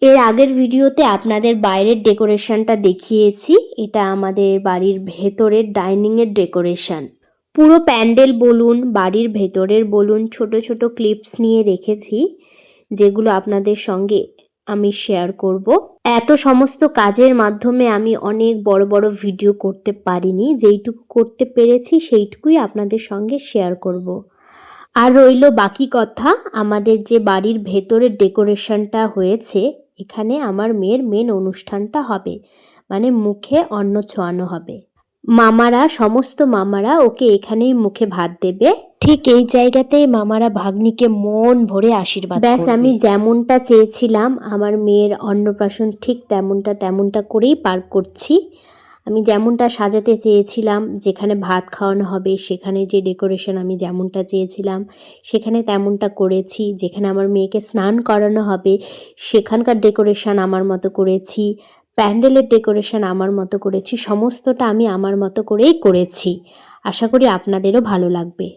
এর আগের ভিডিওতে আপনাদের বাইরের ডেকোরেশনটা দেখিয়েছি। এটা আমাদের বাড়ির ভেতরের ডাইনিংয়ের ডেকোরেশন। পুরো প্যান্ডেল বলুন, বাড়ির ভেতরের বলুন, ছোট ছোট ক্লিপস নিয়ে রেখেছি, যেগুলো আপনাদের সঙ্গে আমি শেয়ার করব। এত সমস্ত কাজের মাধ্যমে আমি অনেক বড় বড় ভিডিও করতে পারিনি, যেইটুকু করতে পেরেছি সেইটুকুই আপনাদের সঙ্গে শেয়ার করব। আর রইল বাকি কথা, আমাদের যে বাড়ির ভেতরের ডেকোরেশনটা হয়েছে, এখানে আমার মেয়ের মেন অনুষ্ঠানটা হবে, মানে মুখে অন্ন ছোঁয়ানো হবে। মামারা, সমস্ত মামারা ওকে এখানেই মুখে ভাত দেবে। ঠিক এই জায়গাতেই মামারা ভাগ্নিকে মন ভরে আশীর্বাদ করবে। ব্যাস, আমি যেমনটা চেয়েছিলাম আমার মেয়ের অন্নপ্রাশন ঠিক তেমনটা করেই পার করছি। আমি যেমনটা সাজাতে চেয়েছিলাম, যেখানে ভাত খাওয়ানো হবে সেখানে যে ডেকোরেশন আমি যেমনটা চেয়েছিলাম সেখানে তেমনটা করেছি। যেখানে আমার মেয়েকে স্নান করানো হবে সেখানকার ডেকোরেশন আমার মতো করেছি, প্যান্ডেলের ডেকোরেশন আমার মতো করেছি, সমস্তটা আমি আমার মতো করেই করেছি। আশা করি আপনাদেরও ভালো লাগবে।